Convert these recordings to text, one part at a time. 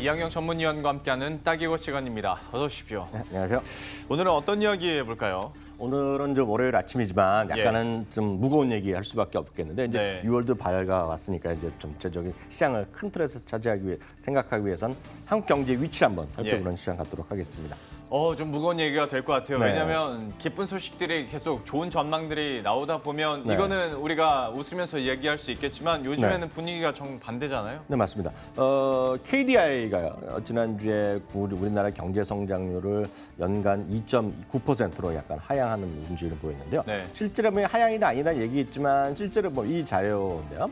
이학영 전문위원과 함께하는 딱이고 시간입니다. 어서 오십시오. 네, 안녕하세요. 오늘은 어떤 이야기 해볼까요? 오늘은 좀 월요일 아침이지만 약간은 좀 무거운 얘기 할 수밖에 없겠는데 이제 6월도 밝아왔으니까 이제 전체적인 시장을 큰 틀에서 차지하기 위해 생각하기 위해선 한국 경제 위치를 한번 살펴보는 시간 갖도록 하겠습니다. 좀 무거운 얘기가 될 것 같아요. 네. 왜냐하면 기쁜 소식들이 계속 좋은 전망들이 나오다 보면 네. 이거는 우리가 웃으면서 이야기할 수 있겠지만 요즘에는 분위기가 정반대잖아요. 네, 맞습니다. KDI가 지난주에 우리나라 경제 성장률을 연간 2.9%로 약간 하향하는 움직임을 보였는데요. 네. 실제로 뭐 하향이다 아니다는 얘기겠지만 실제로 뭐 이 자료인데요.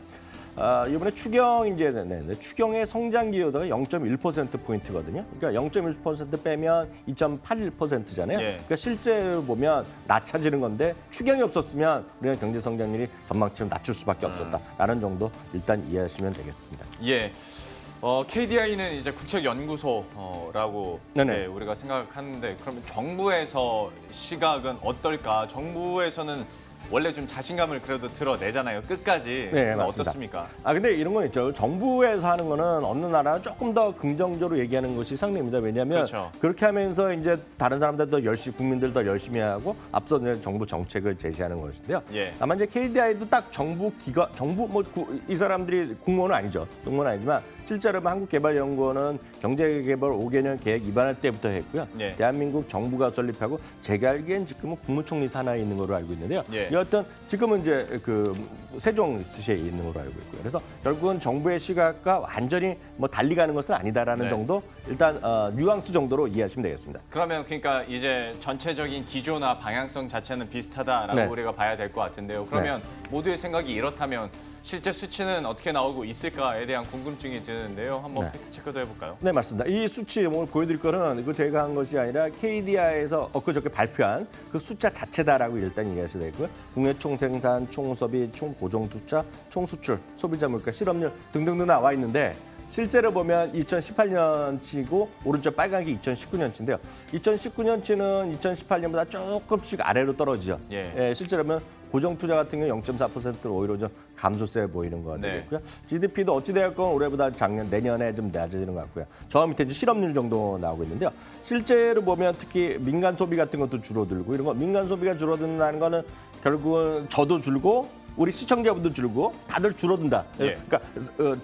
이번에 추경의 성장 기여도가 0.1%포인트거든요. 그러니까 0.1% 빼면 2.81%잖아요. 예. 그러니까 실제로 보면 낮춰지는 건데 추경이 없었으면 우리가 경제 성장률이 전망치를 낮출 수밖에 없었다라는 정도 일단 이해하시면 되겠습니다. 예. KDI는 이제 국책연구소라고 네네. 우리가 생각하는데 그러면 정부에서 시각은 어떨까? 정부에서는 원래 좀 자신감을 그래도 드러내잖아요. 끝까지. 네, 맞습니다. 어떻습니까? 근데 이런 건 있죠. 정부에서 하는 거는 어느 나라는 조금 더 긍정적으로 얘기하는 것이 상례입니다. 왜냐하면 그렇죠. 그렇게 하면서 이제 다른 사람들도 열심히 국민들 더 열심히 하고 앞서 이제 정부 정책을 제시하는 것인데요. 예. 다만 이제 KDI도 딱 정부 이 사람들이 공무원은 아니죠. 공무원은 아니지만 실제로 한국개발연구원은 경제개발 5개년 계획 입안할 때부터 했고요. 예. 대한민국 정부가 설립하고 제가 알기엔 지금은 국무총리 산하에 있는 걸로 알고 있는데요. 예. 여하튼 지금은 이제 그 세종시에 있는 걸로 알고 있고요. 그래서 결국은 정부의 시각과 완전히 뭐 달리 가는 것은 아니다라는 네. 정도 일단 뉘앙스 정도로 이해하시면 되겠습니다. 그러면 그러니까 이제 전체적인 기조나 방향성 자체는 비슷하다라고 네. 우리가 봐야 될 것 같은데요. 그러면 모두의 생각이 이렇다면 실제 수치는 어떻게 나오고 있을까에 대한 궁금증이 드는데요. 한번 네. 팩트 체크도 해볼까요? 네, 맞습니다. 이 수치 오늘 보여드릴 거는 이거 제가 한 것이 아니라 KDI에서 엊그저께 발표한 그 숫자 자체다라고 일단 이해하셔야 되고요. 국내 총생산, 총소비, 총고정투자, 총수출, 소비자 물가, 실업률 등등등 나와 있는데 실제로 보면 2018년치고 오른쪽 빨간 게 2019년치인데요. 2019년치는 2018년보다 조금씩 아래로 떨어지죠. 예. 실제로 보면 고정투자 같은 경우 0.4%로 오히려 좀 감소세 보이는 거 네. 되겠고요. GDP도 어찌되었건 올해보다 내년에 좀 낮아지는 것 같고요. 저 밑에 이제 실업률 정도 나오고 있는데요. 실제로 보면 특히 민간 소비 같은 것도 줄어들고 이런 거 민간 소비가 줄어든다는 거는 결국은 저도 줄고 우리 시청자분도 줄고 다들 줄어든다. 예. 그러니까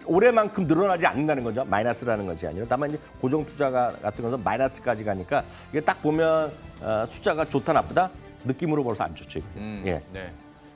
올해만큼 늘어나지 않는다는 거죠. 마이너스라는 것이 아니라 다만 이제 고정 투자가 같은 것은 마이너스까지 가니까 이게 딱 보면 숫자가 좋다 나쁘다 느낌으로 벌써 안 좋죠. 예. 네.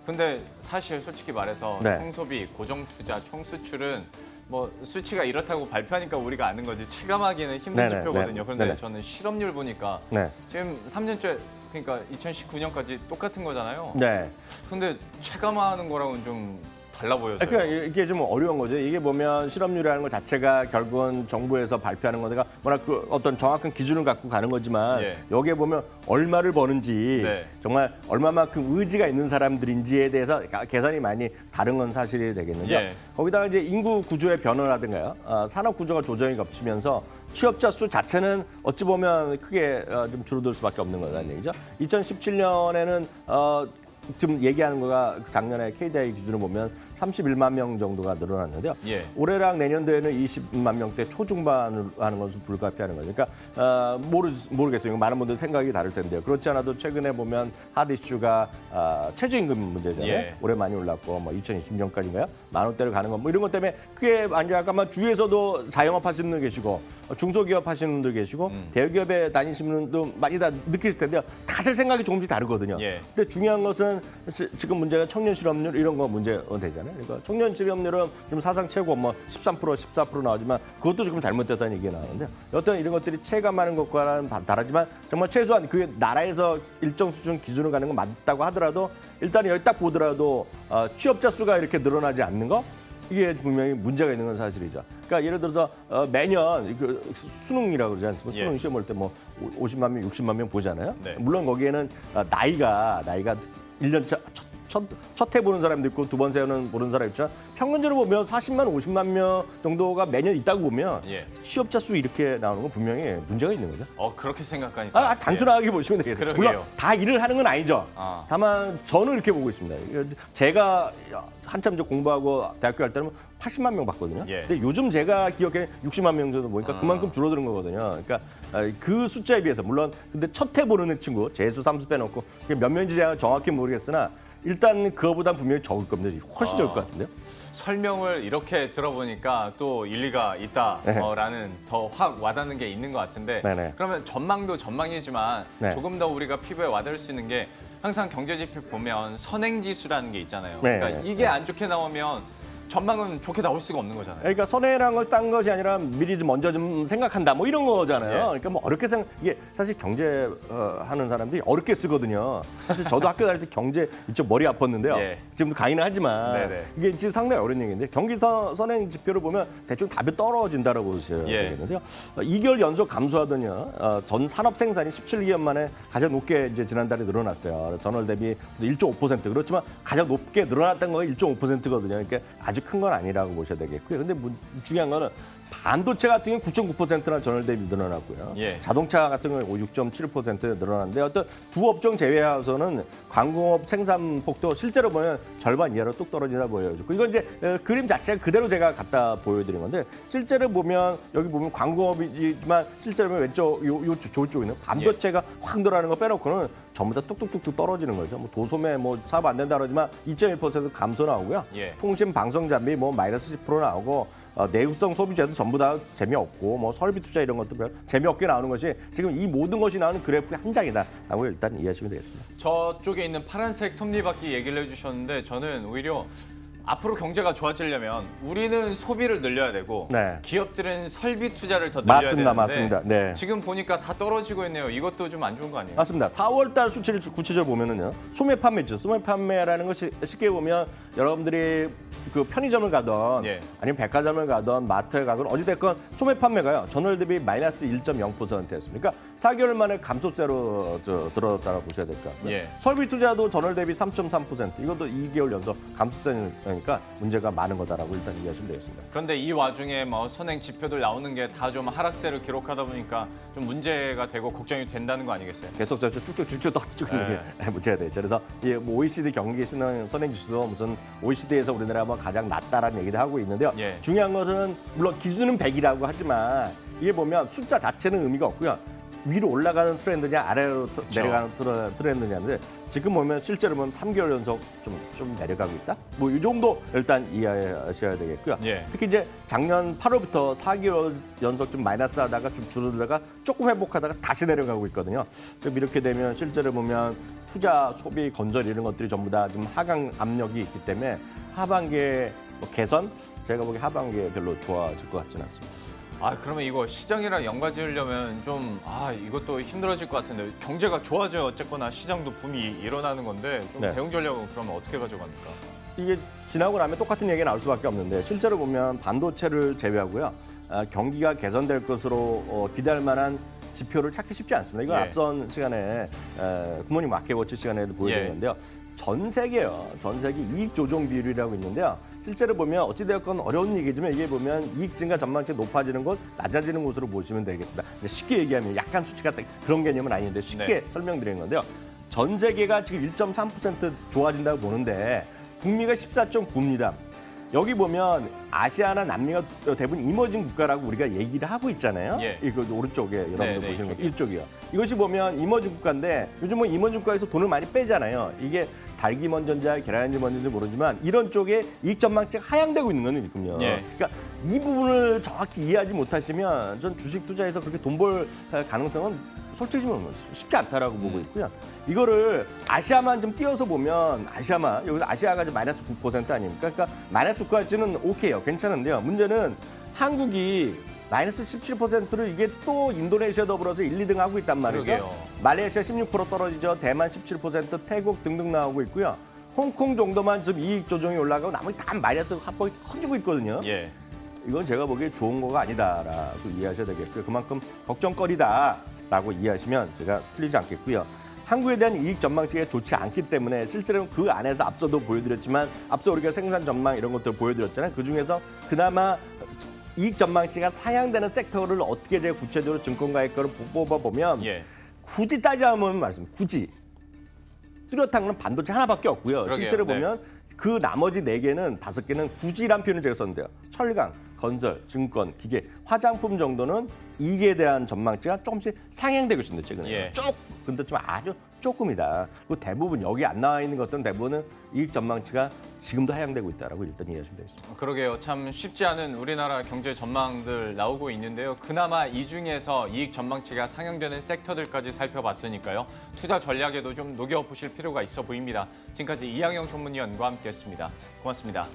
근데 사실 솔직히 말해서 네. 총소비, 고정투자, 총수출은 뭐 수치가 이렇다고 발표하니까 우리가 아는 거지 체감하기는 힘든 네네, 지표거든요. 네. 그런데 네네. 저는 실업률 보니까 네. 지금 3년째 그러니까 2019년까지 똑같은 거잖아요. 네. 근데 체감하는 거랑은 좀 달라 보여서요. 그러니까 이게 좀 어려운 거죠. 이게 보면 실업률이라는 것 자체가 결국은 정부에서 발표하는 거가 워낙 그 어떤 정확한 기준을 갖고 가는 거지만 예. 여기에 보면 얼마를 버는지 네. 정말 얼마만큼 의지가 있는 사람들인지에 대해서 계산이 많이 다른 건 사실이 되겠는데요. 예. 거기다가 이제 인구 구조의 변화라든가요, 산업 구조가 조정이 겹치면서 취업자 수 자체는 어찌 보면 크게 좀 줄어들 수밖에 없는 거라는 얘기죠. 2017년에는 지금 얘기하는 거가 작년에 KDI 기준으로 보면 31만 명 정도가 늘어났는데요. 예. 올해랑 내년도에는 20만 명대 초중반으로 하는 것은 불가피하는 거죠. 그러니까 모르겠어요. 많은 분들 생각이 다를 텐데요. 그렇지 않아도 최근에 보면 핫 이슈가 최저임금 문제잖아요. 예. 올해 많이 올랐고 뭐 2020년까지인가요? 10,000원대를 가는 거 뭐 이런 것 때문에 크게 많이 아까만 주위에서도 자영업 하시는 분들 계시고 중소기업 하시는 분들 계시고 대기업에 다니시는 분도 많이 다 느끼실 텐데요. 다들 생각이 조금씩 다르거든요. 예. 근데 중요한 것은 지금 문제가 청년 실업률 이런 거 문제 되잖아요. 그러니까 청년 실업률은 지금 사상 최고 뭐 13%, 14% 나오지만 그것도 조금 잘못됐다는 얘기가 나오는데 여튼 이런 것들이 체감하는 것과는 다르지만 정말 최소한 그 나라에서 일정 수준 기준을 가는 건 맞다고 하더라도 일단 여기 딱 보더라도 취업자 수가 이렇게 늘어나지 않는 거 이게 분명히 문제가 있는 건 사실이죠. 그러니까 예를 들어서 매년 그 수능이라고 그러지 않습니까? 수능 시험 볼 때 뭐 50만 명, 60만 명 보잖아요. 네. 물론 거기에는 나이가 1년 차 첫 해 보는 사람도 있고 두 번 세는 보는 사람 있죠. 평균적으로 보면 40만, 50만 명 정도가 매년 있다고 보면 예. 취업자 수 이렇게 나오는 건 분명히 문제가 있는 거죠. 그렇게 생각하니까. 단순하게 보시면 되겠어요. 그러게요. 물론 다 일을 하는 건 아니죠. 다만 저는 이렇게 보고 있습니다. 제가 한참 저 공부하고 대학교 할 때는 80만 명 봤거든요. 예. 근데 요즘 제가 기억에는 60만 명 정도 보니까 그만큼 줄어드는 거거든요. 그러니까 그 숫자에 비해서 물론 근데 첫 해 보는 친구 재수, 삼수 빼놓고 몇 명인지 제가 정확히 모르겠으나 일단 그거보다 분명히 적을 겁니다. 훨씬 적을 것 같은데요. 설명을 이렇게 들어보니까 또 일리가 있다라는 더 확 와닿는 게 있는 것 같은데 네네. 그러면 전망도 전망이지만 네. 조금 더 우리가 피부에 와닿을 수 있는 게 항상 경제지표 보면 선행지수라는 게 있잖아요. 네. 그러니까 이게 안 좋게 나오면 전망은 좋게 나올 수가 없는 거잖아요. 그러니까 선행이라는 걸 딴 것이 아니라 미리 좀 먼저 좀 생각한다 뭐 이런 거잖아요. 예. 그러니까 뭐 어렵게 이게 사실 경제 하는 사람들이 어렵게 쓰거든요. 사실 저도 학교 다닐 때 경제 이쪽 머리 아팠는데요. 예. 지금도 강의는 하지만 네네. 이게 지금 상당히 어려운 얘기인데 경기 선행 지표를 보면 대충 답이 떨어진다라고 보셔야 예. 되겠는데요. 2개월 연속 감소하더니요. 전 산업 생산이 17개월 만에 가장 높게 이제 지난달에 늘어났어요. 전월 대비 1.5% 그렇지만 가장 높게 늘어났던 거가 1.5%거든요. 그러니까 아주 큰 건 아니라고 보셔야 되겠고요. 근데 중요한 거는 반도체 같은 경우는 9.9%나 전월 대비 늘어났고요. 예. 자동차 같은 경우는 6.7% 늘어났는데 어떤 두 업종 제외해서는 광공업 생산 폭도 실제로 보면 절반 이하로 뚝 떨어지나 보여지고 이건 이제 그림 자체가 그대로 제가 갖다 보여드린 건데 실제로 보면 여기 보면 광공업이지만 실제로 보면 왼쪽 요 저쪽에 있는 반도체가 확 늘어나는 거 빼놓고는 전부 다 뚝뚝뚝뚝 떨어지는 거죠. 뭐 도소매 뭐 사업 안 된다 그러지만 2.1% 감소 나오고요. 예. 통신 방송 장비 뭐 마이너스 10% 나오고 내구성 소비재도 전부 다 재미없고 뭐 설비 투자 이런 것도 재미없게 나오는 것이 지금 이 모든 것이 나오는 그래프의 한 장이다라고 일단 이해하시면 되겠습니다. 저쪽에 있는 파란색 톱니바퀴 얘기를 해주셨는데 저는 오히려 앞으로 경제가 좋아지려면 우리는 소비를 늘려야 되고 네. 기업들은 설비 투자를 더 늘려야 되는데 맞습니다. 네. 지금 보니까 다 떨어지고 있네요. 이것도 좀 안 좋은 거 아니에요? 맞습니다. 4월 달 수치를 구체적으로 보면은요. 소매 판매죠. 소매 판매라는 것이 쉽게 보면 여러분들이 그 편의점을 가던 예. 아니면 백화점을 가던 마트에 가건 어찌됐건 소매 판매가요. 전월 대비 마이너스 1.0%였습니다. 그러니까 4개월 만에 감소세로 들어갔다고 보셔야 될 것 같고요. 예. 설비 투자도 전월 대비 3.3%. 이것도 2개월 연속 감소세니까 문제가 많은 거다라고 일단 이해하시면 되겠습니다. 그런데 이 와중에 뭐 선행 지표들 나오는 게 다 좀 하락세를 기록하다 보니까 좀 문제가 되고 걱정이 된다는 거 아니겠어요? 계속 쭉쭉쭉쭉 떨어지고 있는 네. 게 문제가 되죠. 그래서 뭐 OECD 경기 신흥 선행지수도 무슨 OECD에서 우리나라가 가장 낮다라는 얘기도 하고 있는데요. 예. 중요한 것은 물론 기준은 100이라고 하지만 이게 보면 숫자 자체는 의미가 없고요. 위로 올라가는 트렌드냐 아래로 내려가는 트렌드냐인데 지금 보면 실제로 보면 3개월 연속 좀 내려가고 있다. 뭐 이 정도 일단 이해하셔야 되겠고요. 예. 특히 이제 작년 8월부터 4개월 연속 좀 마이너스 하다가 좀 줄어들다가 조금 회복하다가 다시 내려가고 있거든요. 좀 이렇게 되면 실제로 보면 투자, 소비, 건설 이런 것들이 전부 다 좀 하강 압력이 있기 때문에 하반기에 뭐 개선 제가 보기에 하반기에 별로 좋아질 것 같지는 않습니다. 그러면 이거 시장이랑 연관 지으려면 좀 이것도 힘들어질 것 같은데 경제가 좋아져야 어쨌거나 시장도 붐이 일어나는 건데 좀 네. 대응 전략은 그러면 어떻게 가져갑니까? 이게 지나고 나면 똑같은 얘기가 나올 수밖에 없는데 실제로 보면 반도체를 제외하고요. 경기가 개선될 것으로 기대할 만한 지표를 찾기 쉽지 않습니다. 이건 예. 앞선 시간에 굿모닝 마켓워치 시간에도 보여드렸는데요. 전 세계요. 전 세계 이익 조정 비율이라고 있는데요. 실제로 보면 어찌되었건 어려운 얘기지만 이게 보면 이익 증가 전망치 높아지는 곳, 낮아지는 곳으로 보시면 되겠습니다. 쉽게 얘기하면 약간 수치가 그런 개념은 아닌데 쉽게 설명드리는 건데요. 전 세계가 지금 1.3% 좋아진다고 보는데 북미가 14.9입니다. 여기 보면 아시아나 남미가 대부분 이머징 국가라고 우리가 얘기를 하고 있잖아요. 예. 이거 오른쪽에 여러분들 네, 보시는 거 이쪽이요. 이쪽이요. 이것이 보면 이머징 국가인데 요즘 뭐 이머징 국가에서 돈을 많이 빼잖아요. 이게 달기 먼저인지 계란인지 먼저인지 모르지만 이런 쪽에 이익 전망치가 하향되고 있는 거는 지금요. 예. 그러니까 이 부분을 정확히 이해하지 못하시면 전 주식 투자해서 그렇게 돈 벌 가능성은 솔직히 좀 쉽지 않다라고 보고 있고요. 이거를 아시아만 좀 띄어서 보면 아시아만 여기서 아시아가 지금 마이너스 9% 아닙니까? 그러니까 마이너스 9까지는 오케이요. 괜찮은데요. 문제는 한국이 마이너스 17%를 이게 또 인도네시아 더불어서 1, 2등 하고 있단 말이죠. 그러게요. 말레이시아 16% 떨어지죠. 대만 17%, 태국 등등 나오고 있고요. 홍콩 정도만 지금 이익 조정이 올라가고 나머지 다 마이너스 합법이 커지고 있거든요. 예. 이건 제가 보기에 좋은 거가 아니다라고 이해하셔야 되겠고요. 그만큼 걱정거리다라고 이해하시면 제가 틀리지 않겠고요. 한국에 대한 이익 전망치가 좋지 않기 때문에 실제로는 그 안에서 앞서도 보여드렸지만 앞서 우리가 생산 전망 이런 것들 보여드렸잖아요. 그중에서 그나마 이익 전망치가 상향되는 섹터를 어떻게 제가 구체적으로 증권가의 거를 뽑아보면 예. 굳이 따지자면 굳이 뚜렷한 건 반도체 하나밖에 없고요. 그러게요. 실제로 네. 보면 그 나머지 4개는 5개는 굳이란 표현을 제가 썼는데요. 철강, 건설, 증권, 기계, 화장품 정도는 이익에 대한 전망치가 조금씩 상향되고 있습니다. 최근에. 예. 근데 좀 아주 조금이다. 그리고 대부분 여기 안 나와 있는 것들은 대부분은 이익 전망치가 지금도 하향되고 있다라고 일단 이해하시면 되겠습니다. 그러게요. 참 쉽지 않은 우리나라 경제 전망들 나오고 있는데요. 그나마 이 중에서 이익 전망치가 상향되는 섹터들까지 살펴봤으니까요. 투자 전략에도 좀 녹여보실 필요가 있어 보입니다. 지금까지 이항영 전문위원과 함께했습니다. 고맙습니다.